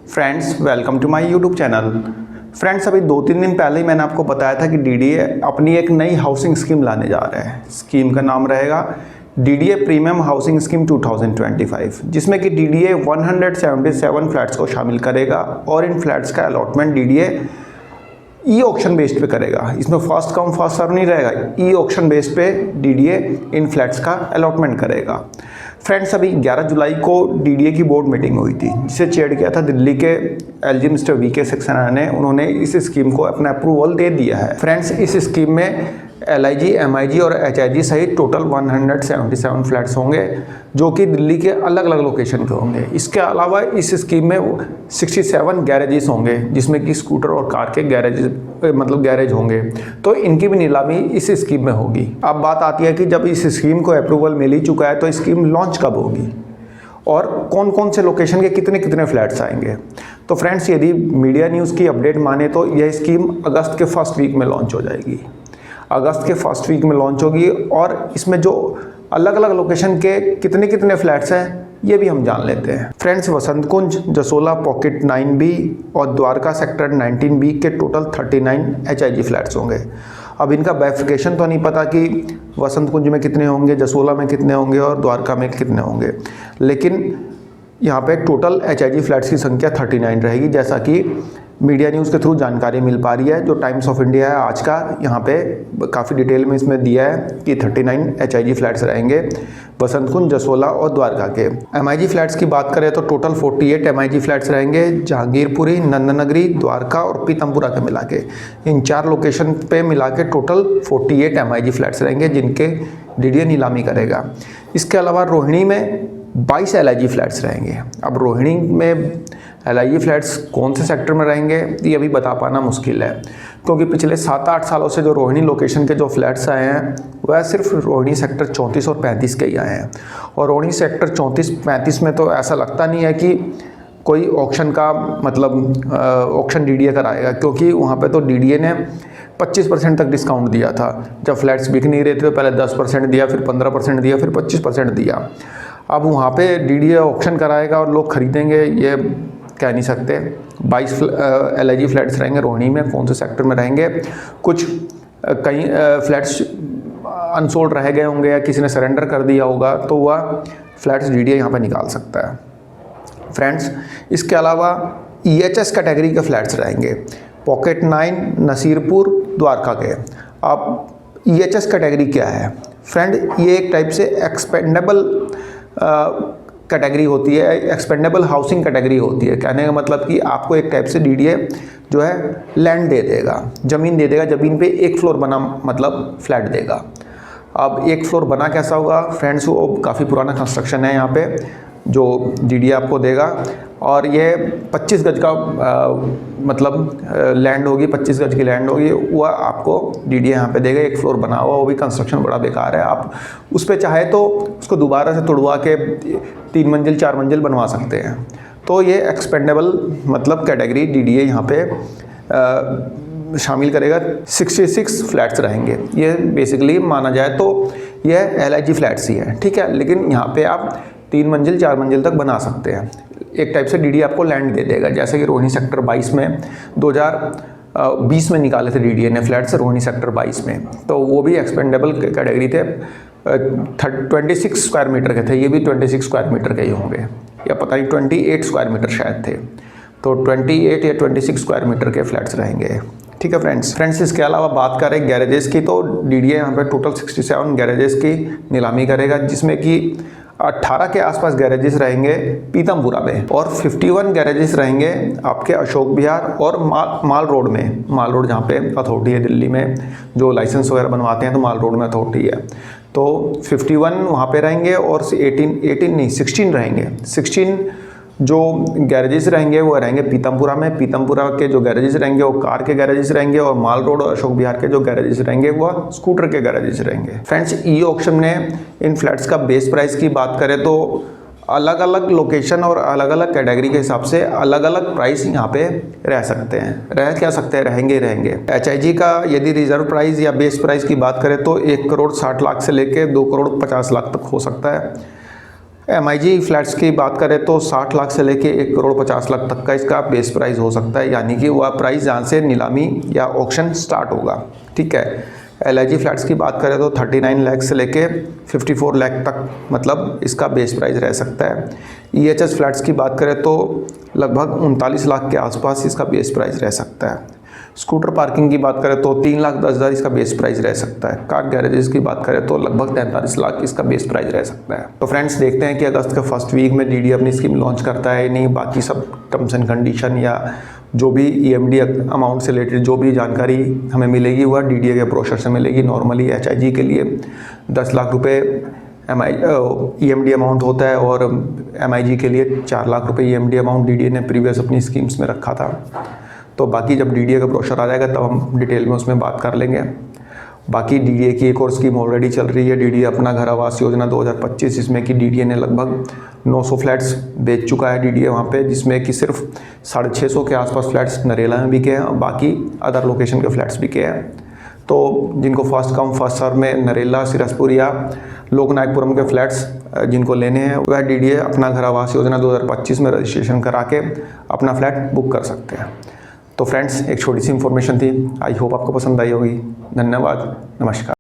Friends welcome to my YouTube channel. Friends अभी 2-3 दिन पहले ही मैंने आपको बताया था कि डीडीए अपनी एक नई हाउसिंग स्कीम लाने जा रहा है। स्कीम का नाम रहेगा डीडीए प्रीमियम हाउसिंग स्कीम 2025, जिसमें कि डीडीए 177 फ्लैट्स को शामिल करेगा और इन फ्लैट्स का allotment DDA e auction based पे करेगा। इसमें फर्स्ट कम फर्स्ट सर्व नहीं रहेगा, ई ऑक्शन बेस्ड पे डीडीए इन फ्लैट्स का अलॉटमेंट करेगा। फ्रेंड्स अभी 11 जुलाई को डीडीए की बोर्ड मीटिंग हुई थी, जिसे चेयर किया था दिल्ली के एलजी मिस्टर वीके सक्सेना ने। उन्होंने इस स्कीम को अपना अप्रूवल दे दिया है। फ्रेंड्स इस स्कीम में एलआईजी, एमआईजी और एचआईजी सहित टोटल 177 फ्लैट्स होंगे, जो कि दिल्ली के अलग अलग लोकेशन के होंगे। इसके अलावा इस स्कीम में 67 गैरेजेस होंगे, जिसमें कि स्कूटर और कार के गैरेज होंगे। तो इनकी भी नीलामी इस स्कीम में होगी। अब बात आती है कि जब इस स्कीम को अप्रूवल मिल ही चुका है तो स्कीम लॉन्च कब होगी और कौन कौन से लोकेशन के कितने कितने फ्लैट्स आएंगे। तो फ्रेंड्स यदि मीडिया न्यूज़ की अपडेट माने तो यह स्कीम अगस्त के फर्स्ट वीक में लॉन्च हो जाएगी। अगस्त के फर्स्ट वीक में लॉन्च होगी और इसमें जो अलग अलग लोकेशन के कितने कितने फ्लैट्स हैं ये भी हम जान लेते हैं। फ्रेंड्स वसंत कुंज, जसोला पॉकेट 9B और द्वारका सेक्टर 19B के टोटल 39 एचआईजी फ्लैट्स होंगे। अब इनका बाइफिकेशन तो नहीं पता कि वसंत कुंज में कितने होंगे, जसोला में कितने होंगे और द्वारका में कितने होंगे, लेकिन यहाँ पे टोटल एचआईजी फ्लैट्स की संख्या 39 रहेगी, जैसा कि मीडिया न्यूज़ के थ्रू जानकारी मिल पा रही है। जो टाइम्स ऑफ इंडिया है आज का, यहाँ पे काफ़ी डिटेल में इसमें दिया है कि 39 एचआईजी फ्लैट्स रहेंगे वसंत कुंज, जसोला और द्वारका के। एमआईजी फ्लैट्स की बात करें तो टोटल 48 एमआईजी फ्लैट्स रहेंगे, जहांगीरपुरी, नंदनगरी, द्वारका और पीतमपुरा के मिला के। इन 4 लोकेशन पे मिला के टोटल 48 एमआईजी फ्लैट्स रहेंगे, जिनके डीडीए नीलामी करेगा। इसके अलावा रोहिणी में 22 एलआईजी फ्लैट्स रहेंगे। अब रोहिणी में एलआईजी फ्लैट्स कौन से सेक्टर में रहेंगे ये अभी बता पाना मुश्किल है, क्योंकि पिछले 7-8 सालों से जो रोहिणी लोकेशन के जो फ्लैट्स आए हैं वह सिर्फ रोहिणी सेक्टर 34 और 35 के ही आए हैं। और रोहिणी सेक्टर 34-35 में तो ऐसा लगता नहीं है कि कोई ऑक्शन का ऑक्शन डीडीए कराएगा, क्योंकि वहाँ पे तो डीडीए ने 25% तक डिस्काउंट दिया था। जब फ्लैट्स बिक नहीं रहे थे तो पहले 10% दिया, फिर 15% दिया, फिर 25% दिया। अब वहाँ पे डीडीए ऑक्शन कराएगा और लोग खरीदेंगे, ये कह नहीं सकते। 22 एलआईजी फ्लैट्स रहेंगे रोहिणी में। कौन से सेक्टर में रहेंगे, कुछ कई फ्लैट्स अनसोल्ड रह गए होंगे या किसी ने सरेंडर कर दिया होगा, तो वह फ्लैट्स डीडीए यहाँ पे निकाल सकता है। फ्रेंड्स इसके अलावा ईएचएस कैटेगरी के फ्लैट्स रहेंगे, पॉकेट 9, नसीरपुर, द्वारका के। अब ईएचएस कैटेगरी क्या है फ्रेंड, ये एक टाइप से एक्सपेंडेबल कैटेगरी होती है, एक्सपेंडेबल हाउसिंग कैटेगरी होती है। कहने का मतलब कि आपको एक टाइप से डीडीए जो है लैंड दे देगा, ज़मीन दे देगा, ज़मीन पे एक फ्लोर बना फ्लैट देगा। अब एक फ्लोर बना कैसा होगा फ्रेंड्स, वो काफ़ी पुराना कंस्ट्रक्शन है यहाँ पे जो डीडीए आपको देगा। और ये 25 गज का लैंड होगी, 25 गज की लैंड होगी, वह आपको डीडीए यहाँ पे देगा। एक फ्लोर बना हुआ, वो भी कंस्ट्रक्शन बड़ा बेकार है। आप उस पर चाहे तो उसको दोबारा से तोड़वा के 3 मंजिल 4 मंजिल बनवा सकते हैं। तो ये एक्सपेंडेबल कैटेगरी डीडीए यहाँ पे शामिल करेगा। 66 फ्लैट्स रहेंगे। ये बेसिकली माना जाए तो ये एलआईजी फ्लैट्स ही है, ठीक है, लेकिन यहाँ पे आप 3 मंजिल 4 मंजिल तक बना सकते हैं। एक टाइप से डीडीए आपको लैंड दे देगा, जैसे कि रोहिणी सेक्टर 22 में 2020 में निकाले थे डीडीए ने फ्लैट्स रोहिणी सेक्टर 22 में, तो वो भी एक्सपेंडेबल कैटेगरी थे। 26 स्क्वायर मीटर के थे, ये भी 26 स्क्वायर मीटर के ही होंगे, या पता नहीं 28 स्क्वायर मीटर शायद थे। तो 28 या 26 स्क्वायर मीटर के फ्लैट्स रहेंगे, ठीक है फ्रेंड्स। इसके अलावा बात करें गैरेजेस की, तो डीडीए यहाँ पे टोटल 67 गैरेजेस की नीलामी करेगा, जिसमें कि 18 के आसपास गैरेजेस रहेंगे पीतमपुरा में और 51 गैरेजेस रहेंगे आपके अशोक विहार और माल रोड में। माल रोड जहाँ पे अथॉरिटी है दिल्ली में, जो लाइसेंस वगैरह बनवाते हैं तो माल रोड में अथॉरिटी है। तो 51 वहाँ पे रहेंगे और 16 रहेंगे। 16 जो गैरेजेस रहेंगे वो रहेंगे पीतमपुरा में। पीतमपुरा के जो गैरेजेस रहेंगे वो कार के गैरेजेस रहेंगे और माल रोड और अशोक विहार के जो गैरेजेस रहेंगे वो स्कूटर के गैरेजेस रहेंगे। फ्रेंड्स ई ऑक्शन में इन फ्लैट्स का बेस प्राइस की बात करें तो अलग अलग लोकेशन और अलग अलग कैटेगरी के हिसाब से अलग अलग प्राइस यहाँ पे रह सकते हैं, रहेंगे। एचआईजी का यदि रिजर्व प्राइस या बेस प्राइस की बात करें तो 1 करोड़ 60 लाख से लेके 2 करोड़ 50 लाख तक हो सकता है। MIG फ्लैट्स की बात करें तो 60 लाख से लेके 1,50,00,000 तक का इसका बेस प्राइस हो सकता है, यानी कि वह प्राइस जहाँ से नीलामी या ऑक्शन स्टार्ट होगा। ठीक है। LIG फ्लैट्स की बात करें तो 39 लाख से लेके 54 लाख तक मतलब इसका बेस प्राइस रह सकता है। EHS फ्लैट्स की बात करें तो लगभग 39 लाख के आसपास इसका बेस प्राइस रह सकता है। स्कूटर पार्किंग की बात करें तो 3,10,000 इसका बेस प्राइस रह सकता है। कार गैरेजेस की बात करें तो लगभग 43 लाख इसका बेस प्राइस रह सकता है। तो फ्रेंड्स देखते हैं कि अगस्त के फर्स्ट वीक में DDA अपनी स्कीम लॉन्च करता है नहीं। बाकी सब टर्म्स एंड कंडीशन या जो भी EMD अमाउंट से रिलेटेड जो भी जानकारी हमें मिलेगी वह DDA के ब्रोशर से मिलेगी। नॉर्मली HIG के लिए 10 लाख रुपये EMD अमाउंट होता है और MIG के लिए 4 लाख रुपये EMD अमाउंट DDA ने प्रीवियस अपनी स्कीम्स में रखा था। तो बाकी जब DDA का ब्रोशर आ जाएगा तब हम डिटेल में उसमें बात कर लेंगे। बाकी DDA की एक और स्कीम ऑलरेडी चल रही है, DDA अपना घर आवास योजना 2025, जिसमें कि DDA ने लगभग 900 फ्लैट्स बेच चुका है DDA वहाँ पे, जिसमें कि सिर्फ 650 के आसपास फ्लैट्स नरेला में बिके हैं और बाकी अदर लोकेशन के फ्लैट्स बिके हैं। तो जिनको फर्स्ट कम फर्स्ट सर्व में नरेला, सिरसपुर या लोकनायकपुरम के फ्लैट्स जिनको लेने हैं वह DDA अपना घर आवास योजना 2025 में रजिस्ट्रेशन करा के अपना फ्लैट बुक कर सकते हैं। तो फ्रेंड्स एक छोटी सी इन्फॉर्मेशन थी, आई होप आपको पसंद आई होगी। धन्यवाद, नमस्कार।